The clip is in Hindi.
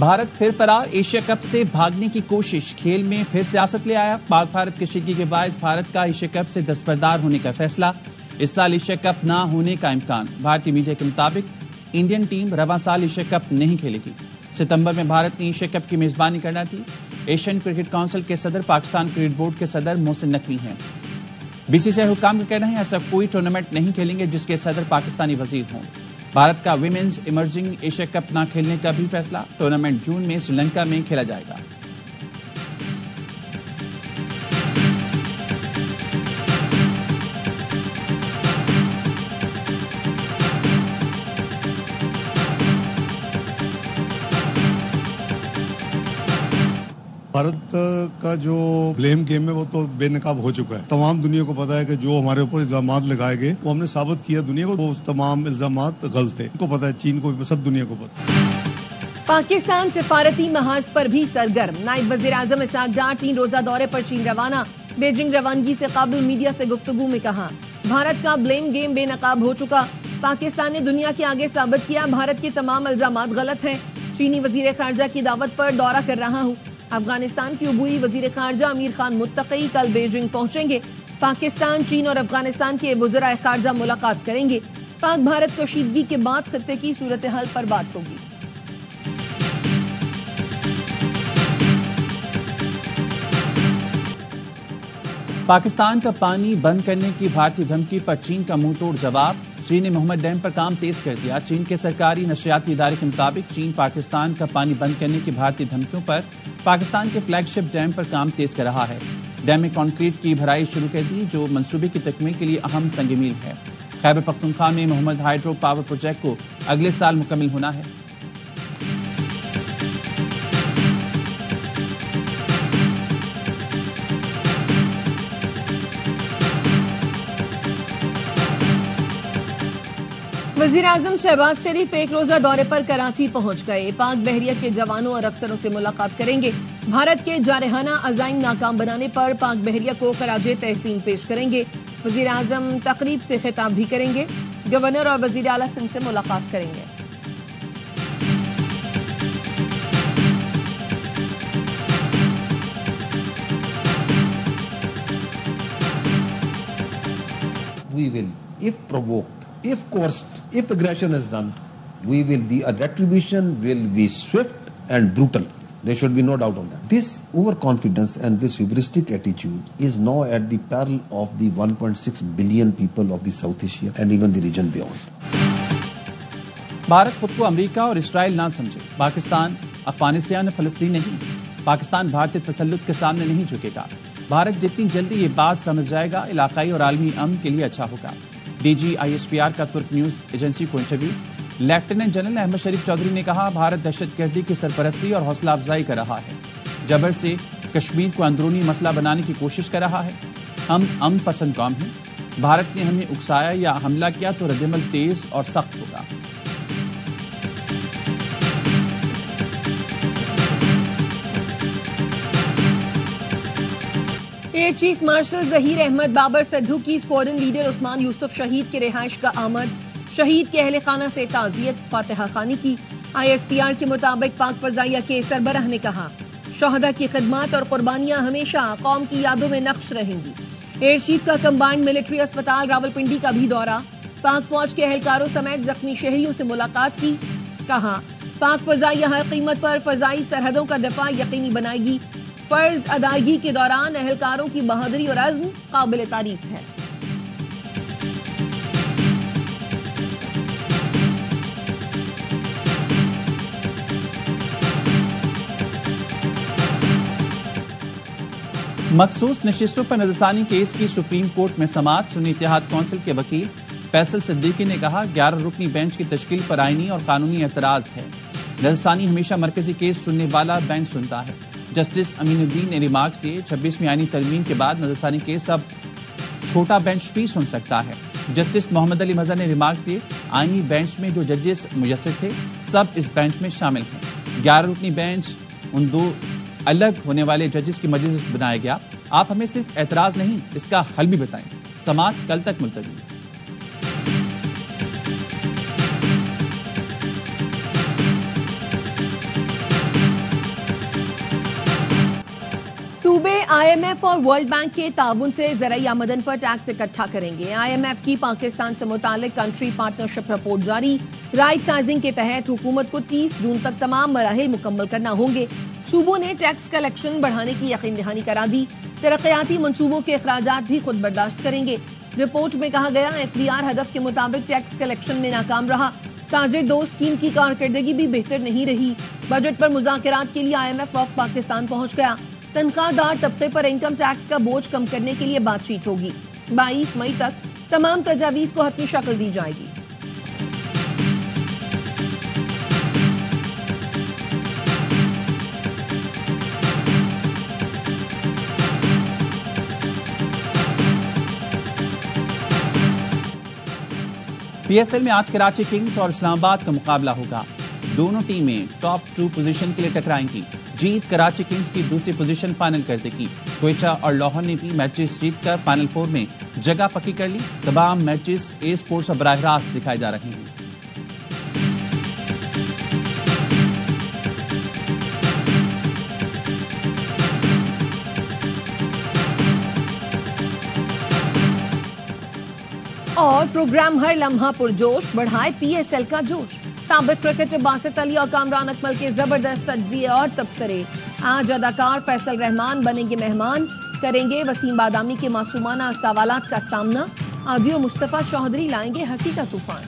भारत फिर फरार, एशिया कप से भागने की कोशिश, खेल में फिर सियासत ले आया। पाक भारत कशीदगी के बायस भारत का एशिया कप से दस्तबरदार होने का फैसला। इस साल एशिया कप ना होने का इम्कान। भारतीय मीडिया के मुताबिक इंडियन टीम रवां साल एशिया कप नहीं खेलेगी। सितंबर में भारत ने एशिया कप की मेजबानी करना थी। एशियन क्रिकेट काउंसिल के सदर पाकिस्तान क्रिकेट बोर्ड के सदर मोहसिन नकवी हैं। बीसीसीआई हुक्काम का कहना है ऐसा कोई टूर्नामेंट नहीं खेलेंगे जिसके सदर पाकिस्तानी वजीर हों। भारत का विमेंस इमर्जिंग एशिया कप ना खेलने का भी फैसला। टूर्नामेंट जून में श्रीलंका में खेला जाएगा। भारत का जो ब्लेम गेम है वो तो बेनकाब हो चुका है। तमाम दुनिया को पता है कि जो हमारे ऊपर इल्जामात लगाए गए वो हमने साबित किया दुनिया को, वो तमाम इल्जामात गलत है। उनको पता है, चीन को, सब दुनिया को पता है। पाकिस्तान सिफारती महाज पर भी सरगर्म। नायब वजीर आजम इसहाक डार 3 रोजा दौरे पर चीन रवाना। बीजिंग रवानगी से काबिल मीडिया से गुफ्तगू में कहा, भारत का ब्लेम गेम बेनकाब हो चुका। पाकिस्तान ने दुनिया के आगे साबित किया भारत के तमाम इल्जामात गलत हैं। चीनी वजीर खारजा की दावत पर दौरा कर रहा हूँ। अफगानिस्तान की अबूरी वजीर खारजा अमीर खान मुत्तकी कल बीजिंग पहुंचेंगे। पाकिस्तान, चीन और अफगानिस्तान के वज़राए खारजा मुलाकात करेंगे। पाक भारत कशीदगी के बाद खत्ते की सूरत हाल पर बात होगी। पाकिस्तान का पानी बंद करने की भारतीय धमकी पर चीन का मुंह तोड़ जवाब। चीन ने मोहम्मद डैम पर काम तेज कर दिया। चीन के सरकारी नशरियाती इदारे के मुताबिक चीन पाकिस्तान का पानी बंद करने की भारतीय धमकियों पर पाकिस्तान के फ्लैगशिप डैम पर काम तेज कर रहा है। डैम में कंक्रीट की भराई शुरू कर दी, जो मंसूबे की तकमील के लिए अहम संग मील है। खैबर पख्तूनख्वा में मोहम्मद हाइड्रो पावर प्रोजेक्ट को अगले साल मुकम्मल होना है। वजीर आजम शहबाज शरीफ 1 रोजा दौरे पर कराची पहुंच गए। पाक बहरिया के जवानों और अफसरों से मुलाकात करेंगे। भारत के जारहाना अज़ाइम नाकाम बनाने पर पाक बहरिया को खराजे तहसीन पेश करेंगे। वजीर आजम तकरीब से खिताब भी करेंगे। गवर्नर और वजीर आला सिंध से मुलाकात करेंगे। We will, if provoked, if coerced, if aggression is done, the retribution will be swift and brutal. There should be no doubt on that. This overconfidence and this hubristic attitude is now at the peril of the 1.6 billion people of the South Asia and even the region beyond. Bharat खुद को अमेरिका और इस्राइल ना समझे। पाकिस्तान, अफगानिस्तान और फलस्तीन नहीं। पाकिस्तान भारतीय तसल्लुत के सामने नहीं झुकेगा। भारत जितनी जल्दी ये बात समझ जाएगा, इलाकाई और आलमी अमन के लिए अच्छा होगा। डीजी ISPR का तुर्क न्यूज एजेंसी को इंटरव्यू। लेफ्टिनेंट जनरल अहमद शरीफ चौधरी ने कहा, भारत दहशतगर्दी की सरपरस्ती और हौसला अफजाई कर रहा है। जबर से कश्मीर को अंदरूनी मसला बनाने की कोशिश कर रहा है। हम अमन पसंद कौम हैं। भारत ने हमें उकसाया या हमला किया तो रद्दमल तेज और सख्त होगा। Air chief marshal Zaheer Ahmed Babar Sidhu की स्क्वाड्रन लीडर उस्मान यूसुफ शहीद के रिहाइश का आमद। शहीद के अहले खाना से ताज़ियत, फातिहा खानी की। ISPR के मुताबिक पाक फजाइया के सरबराह ने कहा, शहदा की खिदमत और कुर्बानियां हमेशा कौम की यादों में नक्श रहेंगी। एयर चीफ का कंबाइंड मिलिट्री अस्पताल रावलपिंडी का भी दौरा। पाक फौज के एहलकारों समेत जख्मी शहरियों से मुलाकात की। कहा, पाक फजाइया हर कीमत पर फजाई सरहदों का दफा यकीनी बनाएगी। फर्ज अदायगी के दौरान एहलकारों की बहादुरी और अज़्म काबिल तारीफ है। मखसूस नशिस्तों पर नजरसानी केस की सुप्रीम कोर्ट में समाअत। सुन्नी इत्तेहाद काउंसिल के वकील फैसल सिद्दीकी ने कहा, 11 रुकनी बेंच की तश्कील पर आईनी और कानूनी एतराज है। नजरसानी हमेशा मरकजी केस सुनने वाला बेंच सुनता है। जस्टिस अमीनुद्दीन ने रिमार्क्स दिए, 26वीं आईनी तरमीम के बाद नजरसानी केस अब छोटा बेंच भी सुन सकता है। जस्टिस मोहम्मद अली मजहर ने रिमार्क्स दिए, आईनी बेंच में जो जजेस मुयस्सर थे सब इस बेंच में शामिल हैं। 11 रुकनी बेंच उन 2 अलग होने वाले जजेस की मजलिस से बनाया गया। आप हमें सिर्फ एतराज नहीं, इसका हल भी बताएं। समाअत कल तक मुलतवी। IMF और वर्ल्ड बैंक के ताउन से ज़राई आमदन पर टैक्स इकट्ठा करेंगे। IMF की पाकिस्तान से मुतालिक कंट्री पार्टनरशिप रिपोर्ट जारी। राइट साइजिंग के तहत हुकूमत को 30 जून तक तमाम मराहिल मुकम्मल करना होंगे। सूबों ने टैक्स कलेक्शन बढ़ाने की यकीन दहानी करा दी। तरक्याती मंसूबों के अखराजात भी खुद बर्दाश्त करेंगे। रिपोर्ट में कहा गया FDR हदफ के मुताबिक टैक्स कलेक्शन में नाकाम रहा। ताजिर दो स्कीम की कारकर्दगी भी बेहतर नहीं रही। बजट पर मुज़ाकरात के लिए IMF वक्त पाकिस्तान पहुंच गया। तनख्वाहदार तबके पर इनकम टैक्स का बोझ कम करने के लिए बातचीत होगी। 22 मई तक तमाम तजावीज को हतमी शक्ल दी जाएगी। PSL में आज कराची किंग्स और इस्लामाबाद का मुकाबला होगा। दोनों टीमें टॉप 2 पोजीशन के लिए टकराएंगी। जीत कराची किंग्स की दूसरी पोजीशन फाइनल कर देगी। क्वेटा और लाहौर ने भी मैचेस जीतकर फाइनल 4 में जगह पक्की कर ली। तमाम मैचेस ए स्पोर्ट्स और बराह रास्त दिखाए जा रहे हैं। और प्रोग्राम हर लम्हा पुरजोश बढ़ाए PSL का जोश। साबिक क्रिकेटर बासित अली और कामरान अकमल के जबरदस्त तज्जिए और तबसरे। आज अदाकार फैसल रहमान बनेंगे मेहमान, करेंगे वसीम बादामी के मासूमाना सवालात का सामना। आदियो मुस्तफा चौधरी लाएंगे हंसी का तूफान।